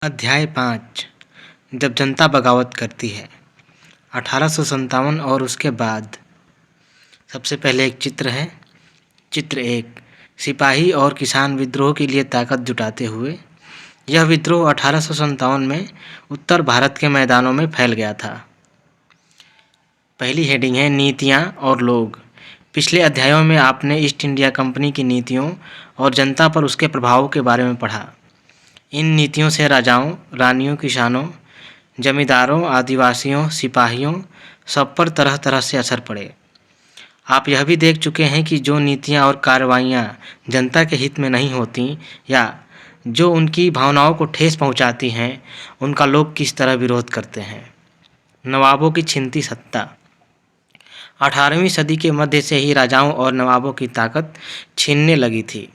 अध्याय 5 जब जनता बगावत करती है 1857 और उसके बाद। सबसे पहले एक चित्र है। चित्र 1 सिपाही और किसान विद्रोह के लिए ताकत जुटाते हुए। यह विद्रोह 1857 में उत्तर भारत के मैदानों में फैल गया था। पहली हेडिंग है नीतियाँ और लोग। पिछले अध्यायों में आपने ईस्ट इंडिया कंपनी की नीतियों और जनता पर उसके प्रभाव के बारे में पढ़ा। इन नीतियों से राजाओं, रानियों, किसानों, जमींदारों, आदिवासियों, सिपाहियों सब पर तरह तरह से असर पड़े। आप यह भी देख चुके हैं कि जो नीतियाँ और कार्रवाइयाँ जनता के हित में नहीं होती या जो उनकी भावनाओं को ठेस पहुँचाती हैं, उनका लोग किस तरह विरोध करते हैं। नवाबों की छिनती सत्ता। 18वीं सदी के मध्य से ही राजाओं और नवाबों की ताकत छीनने लगी थी।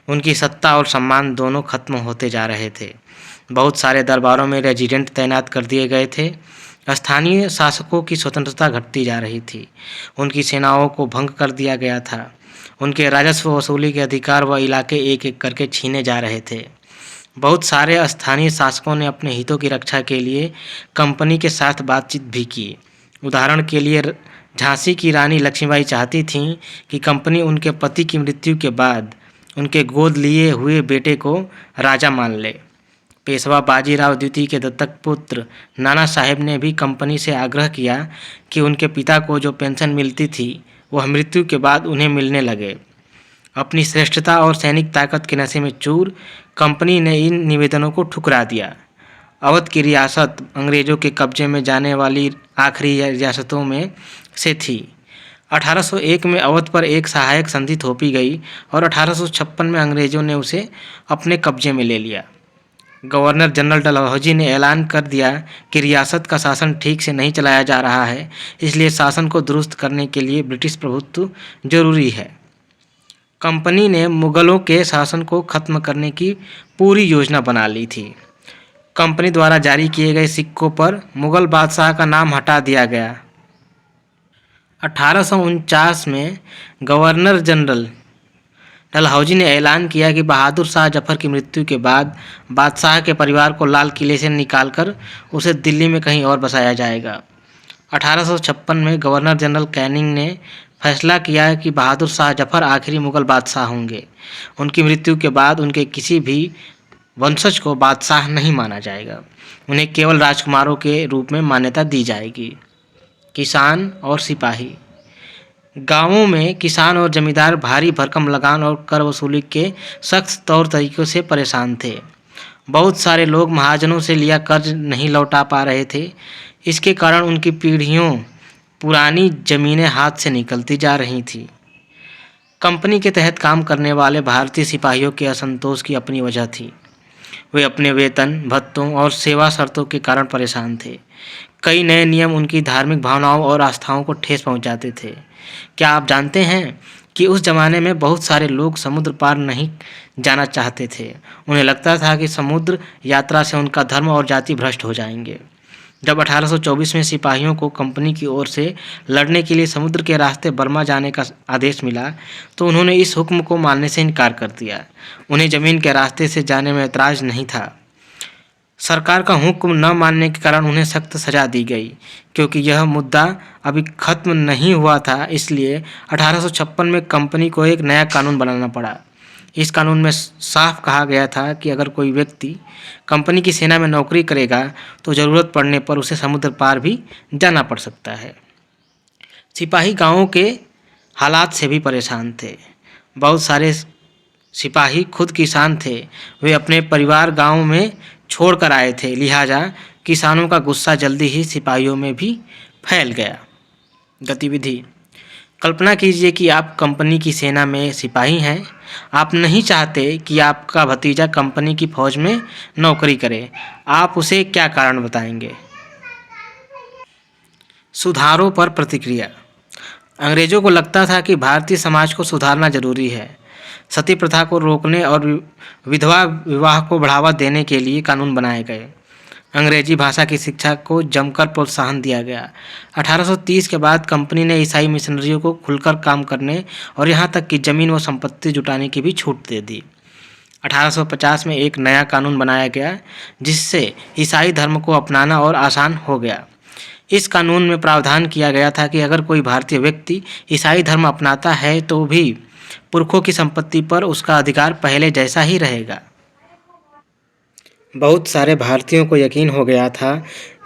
उनकी सत्ता और सम्मान दोनों खत्म होते जा रहे थे। बहुत सारे दरबारों में रेजिडेंट तैनात कर दिए गए थे। स्थानीय शासकों की स्वतंत्रता घटती जा रही थी। उनकी सेनाओं को भंग कर दिया गया था। उनके राजस्व वसूली के अधिकार व इलाके एक एक करके छीने जा रहे थे। बहुत सारे स्थानीय शासकों ने अपने हितों की रक्षा के लिए कंपनी के साथ बातचीत भी की। उदाहरण के लिए झांसी की रानी लक्ष्मीबाई चाहती थीं कि कंपनी उनके पति की मृत्यु के बाद उनके गोद लिए हुए बेटे को राजा मान ले। पेशवा बाजीराव द्वितीय के दत्तक पुत्र नाना साहेब ने भी कंपनी से आग्रह किया कि उनके पिता को जो पेंशन मिलती थी वह मृत्यु के बाद उन्हें मिलने लगे। अपनी श्रेष्ठता और सैनिक ताकत के नशे में चूर कंपनी ने इन निवेदनों को ठुकरा दिया। अवध की रियासत अंग्रेजों के कब्जे में जाने वाली आखिरी रियासतों में से थी। 1801 में अवध पर एक सहायक संधि थोपी गई और 1856 में अंग्रेजों ने उसे अपने कब्जे में ले लिया। गवर्नर जनरल डलहौजी ने ऐलान कर दिया कि रियासत का शासन ठीक से नहीं चलाया जा रहा है, इसलिए शासन को दुरुस्त करने के लिए ब्रिटिश प्रभुत्व जरूरी है। कंपनी ने मुगलों के शासन को खत्म करने की पूरी योजना बना ली थी। कंपनी द्वारा जारी किए गए सिक्कों पर मुगल बादशाह का नाम हटा दिया गया। 1849 में गवर्नर जनरल डलहौजी ने ऐलान किया कि बहादुर शाह जफर की मृत्यु के बाद बादशाह के परिवार को लाल किले से निकालकर उसे दिल्ली में कहीं और बसाया जाएगा। 1856 में गवर्नर जनरल कैनिंग ने फैसला किया कि बहादुर शाह जफर आखिरी मुगल बादशाह होंगे। उनकी मृत्यु के बाद उनके किसी भी वंशज को बादशाह नहीं माना जाएगा। उन्हें केवल राजकुमारों के रूप में मान्यता दी जाएगी। किसान और सिपाही। गांवों में किसान और जमींदार भारी भरकम लगान और कर वसूली के सख्त तौर तरीकों से परेशान थे। बहुत सारे लोग महाजनों से लिया कर्ज नहीं लौटा पा रहे थे। इसके कारण उनकी पीढ़ियों पुरानी जमीनें हाथ से निकलती जा रही थी। कंपनी के तहत काम करने वाले भारतीय सिपाहियों के असंतोष की अपनी वजह थी। वे अपने वेतन, भत्तों और सेवा शर्तों के कारण परेशान थे। कई नए नियम उनकी धार्मिक भावनाओं और आस्थाओं को ठेस पहुंचाते थे। क्या आप जानते हैं कि उस जमाने में बहुत सारे लोग समुद्र पार नहीं जाना चाहते थे। उन्हें लगता था कि समुद्र यात्रा से उनका धर्म और जाति भ्रष्ट हो जाएंगे। जब 1824 में सिपाहियों को कंपनी की ओर से लड़ने के लिए समुद्र के रास्ते बर्मा जाने का आदेश मिला तो उन्होंने इस हुक्म को मानने से इनकार कर दिया। उन्हें ज़मीन के रास्ते से जाने में ऐतराज़ नहीं था। सरकार का हुक्म न मानने के कारण उन्हें सख्त सज़ा दी गई। क्योंकि यह मुद्दा अभी खत्म नहीं हुआ था, इसलिए 1856 में कंपनी को एक नया कानून बनाना पड़ा। इस कानून में साफ कहा गया था कि अगर कोई व्यक्ति कंपनी की सेना में नौकरी करेगा तो ज़रूरत पड़ने पर उसे समुद्र पार भी जाना पड़ सकता है। सिपाही गांवों के हालात से भी परेशान थे। बहुत सारे सिपाही खुद किसान थे। वे अपने परिवार गांव में छोड़ कर आए थे, लिहाजा किसानों का गुस्सा जल्दी ही सिपाहियों में भी फैल गया। गतिविधि। कल्पना कीजिए कि आप कंपनी की सेना में सिपाही हैं। आप नहीं चाहते कि आपका भतीजा कंपनी की फौज में नौकरी करे। आप उसे क्या कारण बताएंगे? सुधारों पर प्रतिक्रिया। अंग्रेजों को लगता था कि भारतीय समाज को सुधारना जरूरी है। सती प्रथा को रोकने और विधवा विवाह को बढ़ावा देने के लिए कानून बनाए गए। अंग्रेजी भाषा की शिक्षा को जमकर प्रोत्साहन दिया गया। 1830 के बाद कंपनी ने ईसाई मिशनरियों को खुलकर काम करने और यहाँ तक कि जमीन व संपत्ति जुटाने की भी छूट दे दी। 1850 में एक नया कानून बनाया गया जिससे ईसाई धर्म को अपनाना और आसान हो गया। इस कानून में प्रावधान किया गया था कि अगर कोई भारतीय व्यक्ति ईसाई धर्म अपनाता है तो भी पुरखों की संपत्ति पर उसका अधिकार पहले जैसा ही रहेगा। बहुत सारे भारतीयों को यकीन हो गया था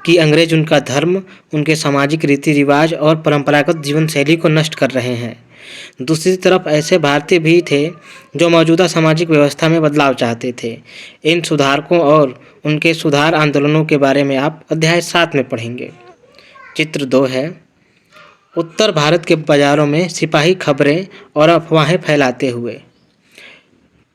कि अंग्रेज उनका धर्म, उनके सामाजिक रीति रिवाज और परंपरागत जीवन शैली को नष्ट कर रहे हैं। दूसरी तरफ ऐसे भारतीय भी थे जो मौजूदा सामाजिक व्यवस्था में बदलाव चाहते थे। इन सुधारकों और उनके सुधार आंदोलनों के बारे में आप अध्याय 7 में पढ़ेंगे। चित्र 2 है। उत्तर भारत के बाज़ारों में सिपाही खबरें और अफवाहें फैलाते हुए।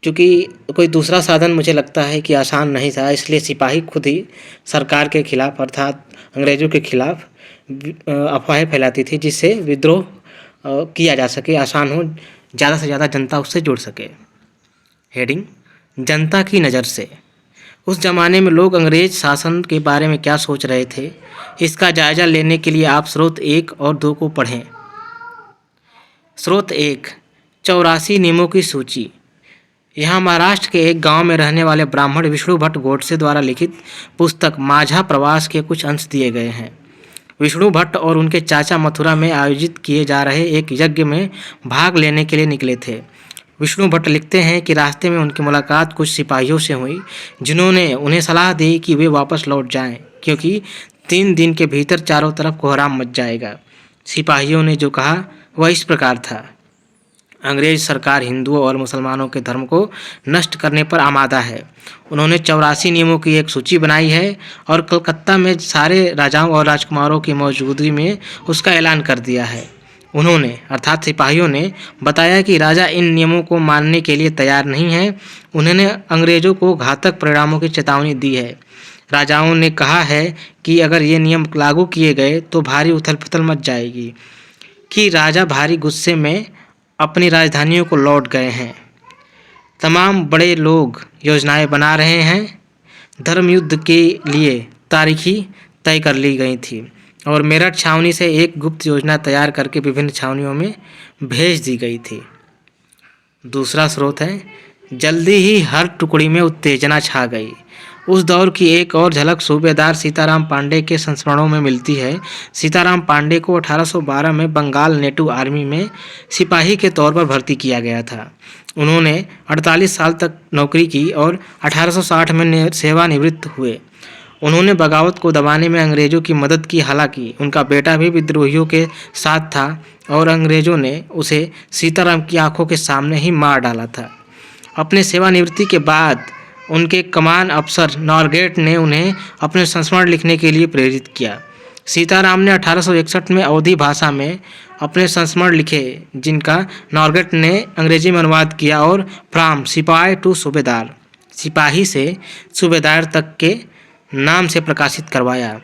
क्योंकि कोई दूसरा साधन मुझे लगता है कि आसान नहीं था, इसलिए सिपाही खुद ही सरकार के खिलाफ अर्थात अंग्रेज़ों के खिलाफ अफवाहें फैलाती थी जिससे विद्रोह किया जा सके, आसान हो, ज़्यादा से ज़्यादा जनता उससे जुड़ सके। हेडिंग: जनता की नज़र से। उस ज़माने में लोग अंग्रेज शासन के बारे में क्या सोच रहे थे, इसका जायज़ा लेने के लिए आप स्रोत 1 और 2 को पढ़ें। स्रोत 1: 84 नियमों की सूची। यहाँ महाराष्ट्र के एक गांव में रहने वाले ब्राह्मण विष्णु भट्ट गोडसे द्वारा लिखित पुस्तक माझा प्रवास के कुछ अंश दिए गए हैं। विष्णु भट्ट और उनके चाचा मथुरा में आयोजित किए जा रहे एक यज्ञ में भाग लेने के लिए निकले थे। विष्णु भट्ट लिखते हैं कि रास्ते में उनकी मुलाकात कुछ सिपाहियों से हुई जिन्होंने उन्हें सलाह दी कि वे वापस लौट जाएं क्योंकि 3 दिन के भीतर चारों तरफ कोहराम मच जाएगा। सिपाहियों ने जो कहा वह इस प्रकार था: अंग्रेज सरकार हिंदुओं और मुसलमानों के धर्म को नष्ट करने पर आमादा है। उन्होंने 84 नियमों की एक सूची बनाई है और कलकत्ता में सारे राजाओं और राजकुमारों की मौजूदगी में उसका ऐलान कर दिया है। उन्होंने अर्थात सिपाहियों ने बताया कि राजा इन नियमों को मानने के लिए तैयार नहीं है। उन्होंने अंग्रेजों को घातक परिणामों की चेतावनी दी है। राजाओं ने कहा है कि अगर ये नियम लागू किए गए तो भारी उथल पुथल मच जाएगी कि राजा भारी गुस्से में अपनी राजधानियों को लौट गए हैं। तमाम बड़े लोग योजनाएं बना रहे हैं। धर्म युद्ध के लिए तारीखें तय कर ली गई थी और मेरठ छावनी से एक गुप्त योजना तैयार करके विभिन्न छावनियों में भेज दी गई थी। दूसरा स्रोत है: जल्दी ही हर टुकड़ी में उत्तेजना छा गई। उस दौर की एक और झलक सूबेदार सीताराम पांडे के संस्मरणों में मिलती है। सीताराम पांडे को 1812 में बंगाल नेटिव आर्मी में सिपाही के तौर पर भर्ती किया गया था। उन्होंने 48 साल तक नौकरी की और 1860 में सेवानिवृत्त हुए। उन्होंने बगावत को दबाने में अंग्रेज़ों की मदद की। हालांकि उनका बेटा भी विद्रोहियों के साथ था और अंग्रेज़ों ने उसे सीताराम की आंखों के सामने ही मार डाला था। अपने सेवानिवृत्ति के बाद उनके कमान अफसर नॉरगेट ने उन्हें अपने संस्मरण लिखने के लिए प्रेरित किया। सीताराम ने 1861 में अवधी भाषा में अपने संस्मरण लिखे जिनका नॉरगेट ने अंग्रेजी में अनुवाद किया और फ्रॉम सिपाही टू सूबेदार, सिपाही से सूबेदार तक के नाम से प्रकाशित करवाया।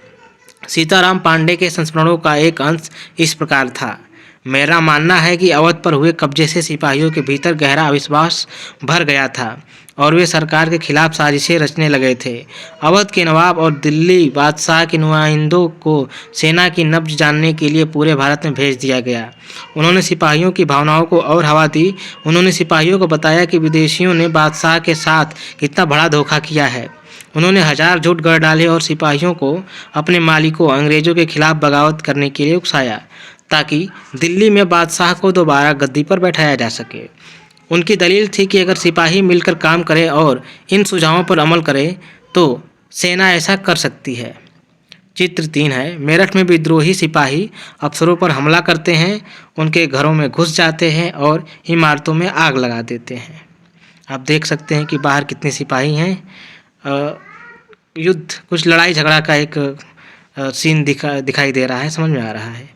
सीताराम पांडे के संस्मरणों का एक अंश इस प्रकार था: मेरा मानना है कि अवध पर हुए कब्जे से सिपाहियों के भीतर गहरा अविश्वास भर गया था और वे सरकार के खिलाफ साजिशें रचने लगे थे। अवध के नवाब और दिल्ली बादशाह के नुमाइंदों को सेना की नब्ज जानने के लिए पूरे भारत में भेज दिया गया। उन्होंने सिपाहियों की भावनाओं को और हवा दी। उन्होंने सिपाहियों को बताया कि विदेशियों ने बादशाह के साथ कितना बड़ा धोखा किया है। उन्होंने 1000 झूठ गढ़ डाले और सिपाहियों को अपने मालिकों अंग्रेज़ों के खिलाफ बगावत करने के लिए उकसाया ताकि दिल्ली में बादशाह को दोबारा गद्दी पर बैठाया जा सके। उनकी दलील थी कि अगर सिपाही मिलकर काम करें और इन सुझावों पर अमल करें तो सेना ऐसा कर सकती है। चित्र 3 है। मेरठ में विद्रोही सिपाही अफसरों पर हमला करते हैं, उनके घरों में घुस जाते हैं और इमारतों में आग लगा देते हैं। आप देख सकते हैं कि बाहर कितने सिपाही हैं। युद्ध कुछ लड़ाई झगड़ा का एक सीन दिखाई दे रहा है, समझ में आ रहा है।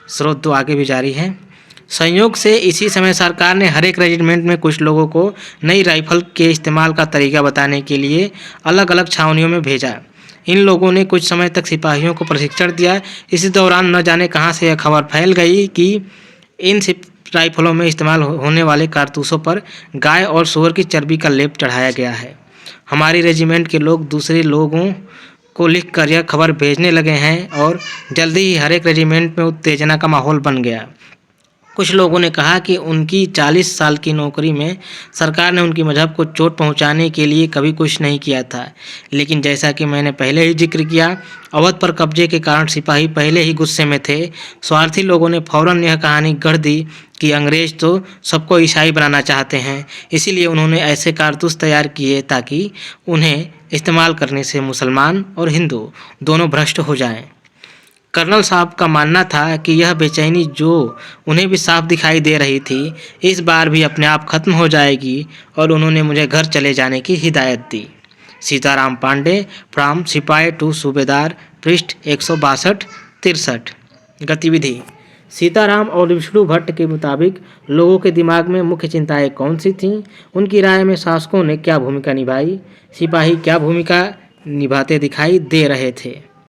स्रोत 2 आगे भी जारी है। संयोग से इसी समय सरकार ने हर एक रेजिमेंट में कुछ लोगों को नई राइफल के इस्तेमाल का तरीका बताने के लिए अलग अलग छावनियों में भेजा। इन लोगों ने कुछ समय तक सिपाहियों को प्रशिक्षण दिया। इसी दौरान न जाने कहां से यह खबर फैल गई कि इन राइफलों में इस्तेमाल होने वाले कारतूसों पर गाय और सूअर की चर्बी का लेप चढ़ाया गया है। हमारी रेजिमेंट के लोग दूसरे लोगों को लिखकर यह खबर भेजने लगे हैं और जल्दी ही हर एक रेजिमेंट में उत्तेजना का माहौल बन गया। कुछ लोगों ने कहा कि उनकी 40 साल की नौकरी में सरकार ने उनकी मजहब को चोट पहुंचाने के लिए कभी कुछ नहीं किया था। लेकिन जैसा कि मैंने पहले ही जिक्र किया, अवध पर कब्जे के कारण सिपाही पहले ही गुस्से में थे। स्वार्थी लोगों ने फौरन यह कहानी गढ़ दी कि अंग्रेज तो सबको ईसाई बनाना चाहते हैं, इसीलिए उन्होंने ऐसे कारतूस तैयार किए ताकि उन्हें इस्तेमाल करने से मुसलमान और हिंदू दोनों भ्रष्ट हो जाएं। कर्नल साहब का मानना था कि यह बेचैनी जो उन्हें भी साफ दिखाई दे रही थी, इस बार भी अपने आप खत्म हो जाएगी, और उन्होंने मुझे घर चले जाने की हिदायत दी। सीताराम पांडे, फ्रॉम सिपाही टू सूबेदार, पृष्ठ 162-63। गतिविधि। सीताराम और विष्णु भट्ट के मुताबिक लोगों के दिमाग में मुख्य चिंताएं कौन सी थीं? उनकी राय में शासकों ने क्या भूमिका निभाई? सिपाही क्या भूमिका निभाते दिखाई दे रहे थे?